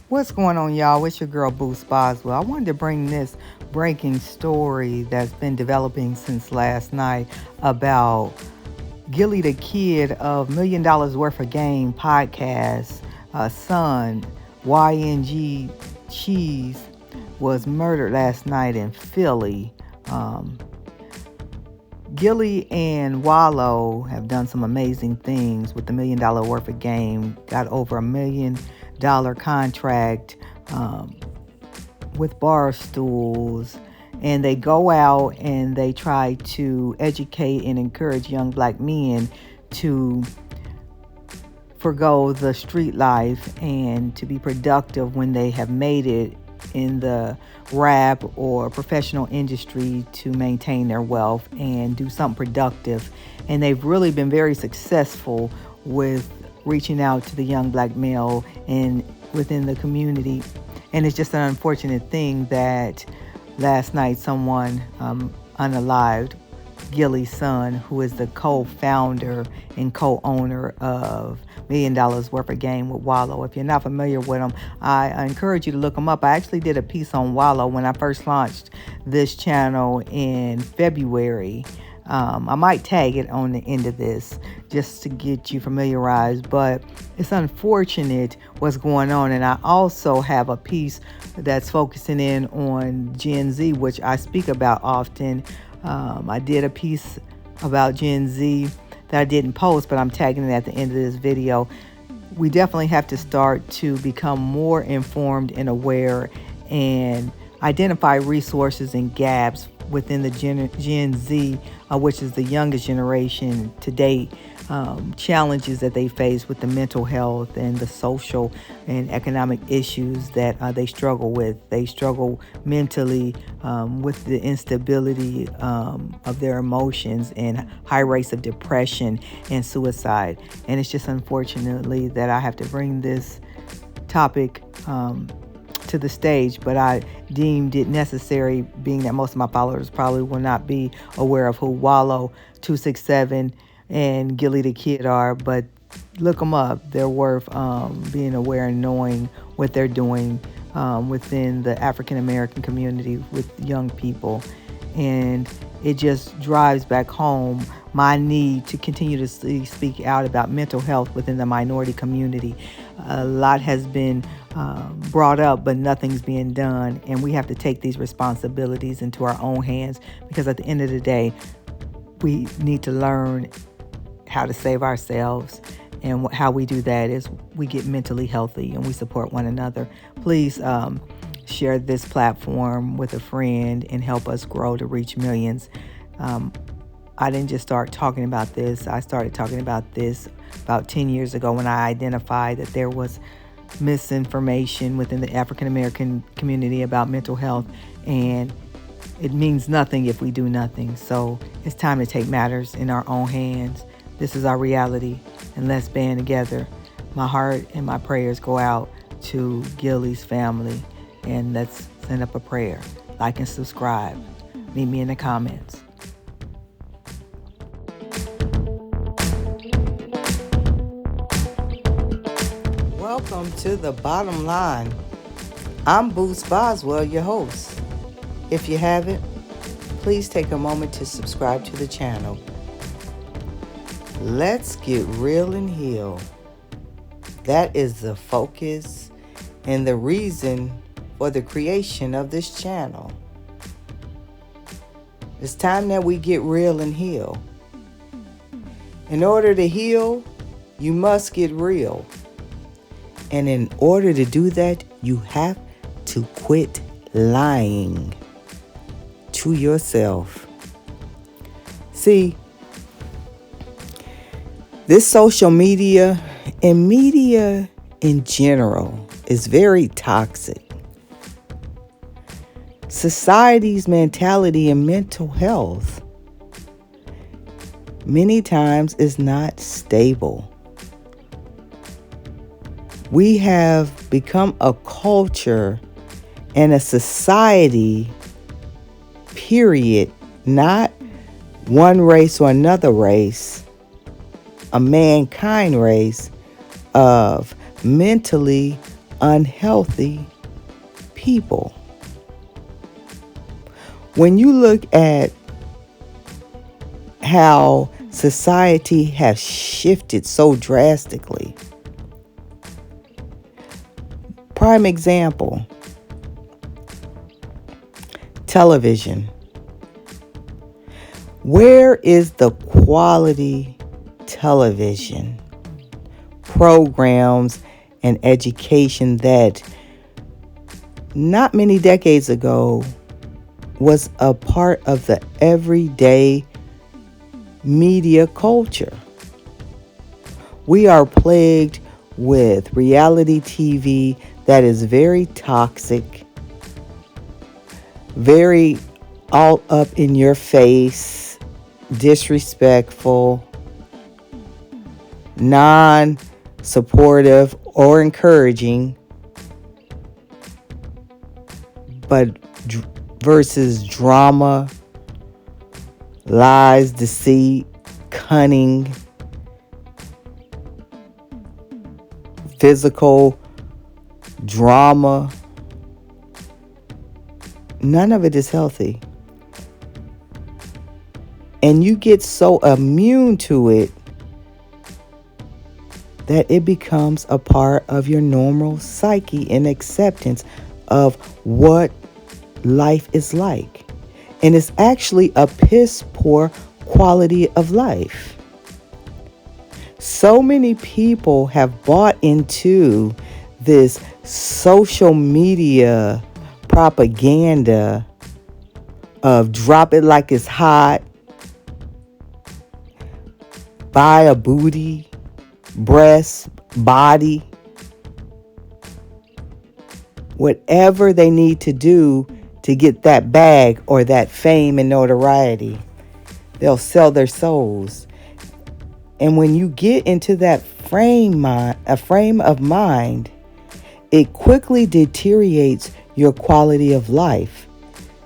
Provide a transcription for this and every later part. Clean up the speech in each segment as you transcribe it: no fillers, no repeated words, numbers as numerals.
What's going on, y'all? It's your girl, Boost Boswell. I wanted to bring this breaking story that's been developing since last night about Gillie the Kid of $1 Million Worth of Game podcast. Son, YNG Cheese, was murdered last night in Philly. Um, Gillie and Wallo have done some amazing things with the $1 million worth of game. Got over $1 million contract with Barstools, and they go out and they try to educate and encourage young black men to forgo the street life and to be productive when they have made it in the rap or professional industry to maintain their wealth and do something productive. And they've really been very successful with reaching out to the young black male and within the community. And it's just an unfortunate thing that last night someone unalived Gillie's son, who is the co-founder and co-owner of $1 million Worth of Game with Wallo. If you're not familiar with him, I encourage you to look him up. I actually did a piece on Wallo when I first launched this channel in February. I might tag it on the end of this just to get you familiarized, but it's unfortunate what's going on. And I also have a piece that's focusing in on Gen Z, which I speak about often. I did a piece about Gen Z that I didn't post, but I'm tagging it at the end of this video. We definitely have to start to become more informed and aware and identify resources and gaps within the Gen Z, which is the youngest generation to date, challenges that they face with the mental health and the social and economic issues that they struggle with. They struggle mentally with the instability of their emotions and high rates of depression and suicide. And it's just unfortunately that I have to bring this topic to the stage, but I deemed it necessary, being that most of my followers probably will not be aware of who Wallo276 and Gillie the Kid are, but look them up. They're worth being aware and knowing what they're doing within the African American community with young people. And it just drives back home my need to continue to speak out about mental health within the minority community. A lot has been brought up, but nothing's being done. And we have to take these responsibilities into our own hands, because at the end of the day, we need to learn how to save ourselves. And how we do that is we get mentally healthy and we support one another. Please share this platform with a friend and help us grow to reach millions. I didn't just start talking about this. I started talking about this about 10 years ago when I identified that there was misinformation within the African American community about mental health, and it means nothing if we do nothing. So it's time to take matters in our own hands. This is our reality, and let's band together. My heart and my prayers go out to Gillie's family, and let's send up a prayer. Like and subscribe. Meet me in the comments. Welcome to The Bottom Line. I'm Boost Boswell, your host. If you haven't, please take a moment to subscribe to the channel. Let's get real and heal. That is the focus and the reason for the creation of this channel. It's time that we get real and heal. In order to heal, you must get real. And in order to do that, you have to quit lying to yourself. See, this social media and media in general is very toxic. Society's mentality and mental health many times is not stable. We have become a culture and a society, period, not one race or another race, a mankind race of mentally unhealthy people. When you look at how society has shifted so drastically, prime example, television. Where is the quality television programs and education that not many decades ago was a part of the everyday media culture? We are plagued with reality TV that is very toxic, very all up in your face, disrespectful, non-supportive or encouraging, but versus drama, lies, deceit, cunning, physical drama. None of it is healthy. And you get so immune to it that it becomes a part of your normal psyche and acceptance of what life is like. And it's actually a piss poor quality of life. So many people have bought into this social media propaganda of drop it like it's hot, buy a booty, breast, body, whatever they need to do to get that bag or that fame and notoriety. They'll sell their souls. And when you get into that frame of mind, it quickly deteriorates your quality of life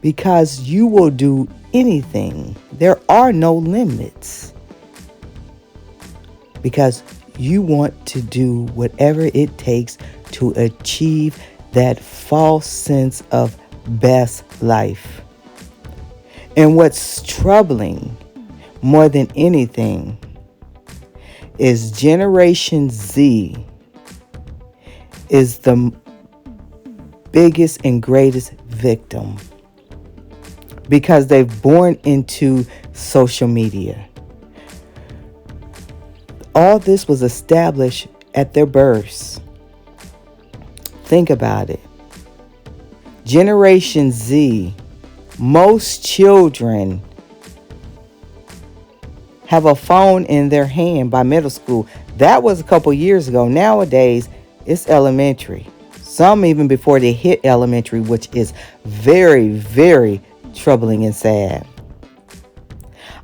because you will do anything. There are no limits because you want to do whatever it takes to achieve that false sense of best life. And what's troubling more than anything is Generation Z is the biggest and greatest victim because they've born into social media. All this was established at their births. Think about it. Generation Z, most children have a phone in their hand by middle school. That was a couple years ago. Nowadays, it's elementary. Some even before they hit elementary, which is very, very troubling and sad.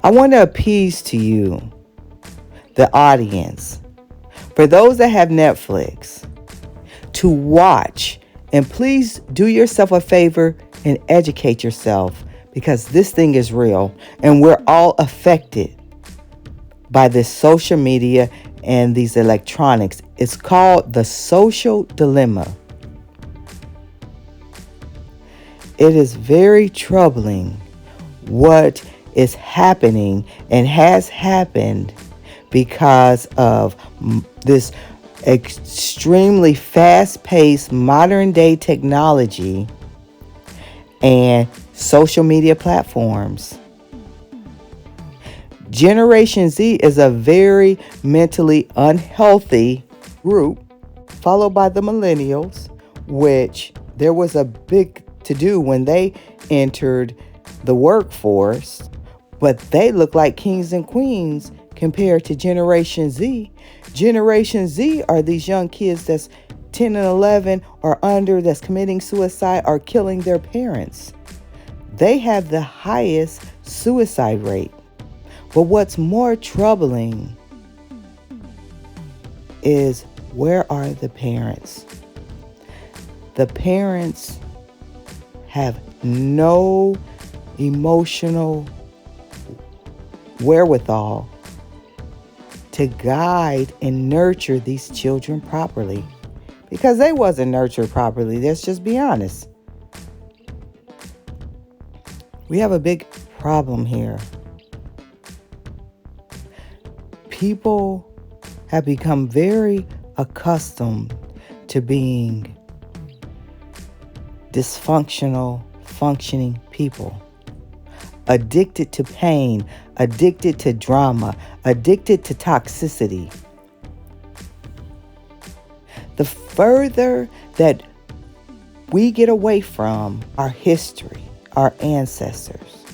I want to appease to you, the audience, for those that have Netflix, to watch, and please do yourself a favor and educate yourself, because this thing is real and we're all affected by this social media and these electronics. It's called the social dilemma. It is very troubling what is happening and has happened because of this extremely fast-paced modern-day technology and social media platforms. Generation Z is a very mentally unhealthy group, followed by the millennials, which there was a big to-do when they entered the workforce, but they look like kings and queens compared to Generation Z. Generation Z are these young kids that's 10 and 11 or under, that's committing suicide or killing their parents. They have the highest suicide rate. But what's more troubling is, where are the parents? The parents have no emotional wherewithal to guide and nurture these children properly, because they wasn't nurtured properly. Let's just be honest. We have a big problem here. People have become very accustomed to being dysfunctional, functioning people. Addicted to pain, addicted to drama, addicted to toxicity. The further that we get away from our history, our ancestors,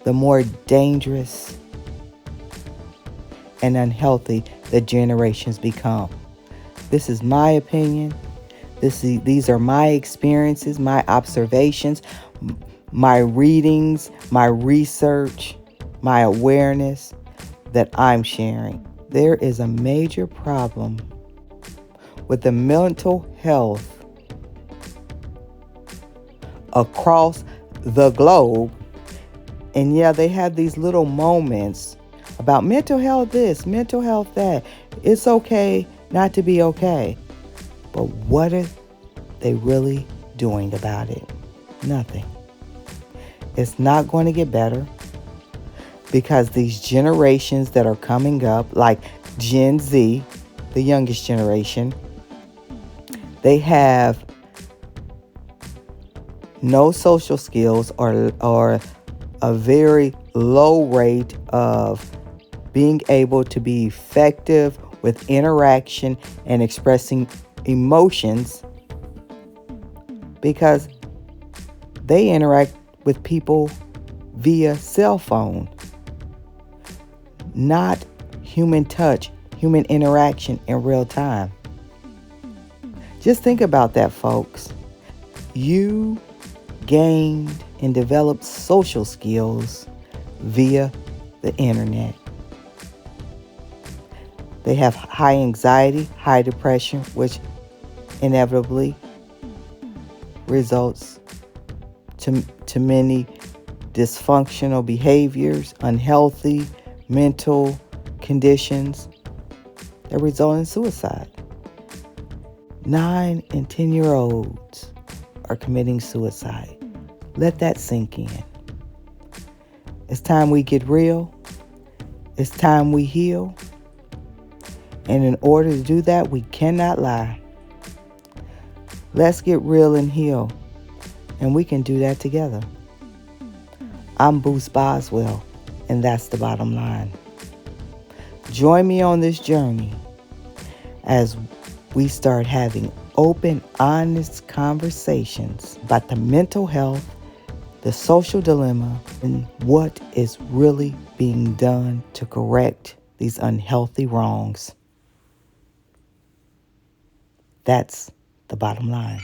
the more dangerous and unhealthy the generations become. This is my opinion. These are my experiences, my observations, my readings, my research, my awareness that I'm sharing. There is a major problem with the mental health across the globe. And yeah, they have these little moments about mental health this, mental health that. It's okay not to be okay. But what are they really doing about it? Nothing. It's not going to get better because these generations that are coming up, like Gen Z, the youngest generation, they have no social skills or a very low rate of being able to be effective with interaction and expressing emotions because they interact with people via cell phone, not human touch, human interaction in real time. Just think about that, folks. You gained and developed social skills via the internet. They have high anxiety, high depression, which inevitably results to many dysfunctional behaviors, unhealthy mental conditions that result in suicide. 9 and 10-year-olds are committing suicide. Let that sink in. It's time we get real. It's time we heal. And in order to do that, we cannot lie. Let's get real and heal. And we can do that together. I'm Boost Boswell, and that's the bottom line. Join me on this journey as we start having open, honest conversations about the mental health, the social dilemma, and what is really being done to correct these unhealthy wrongs. That's the bottom line.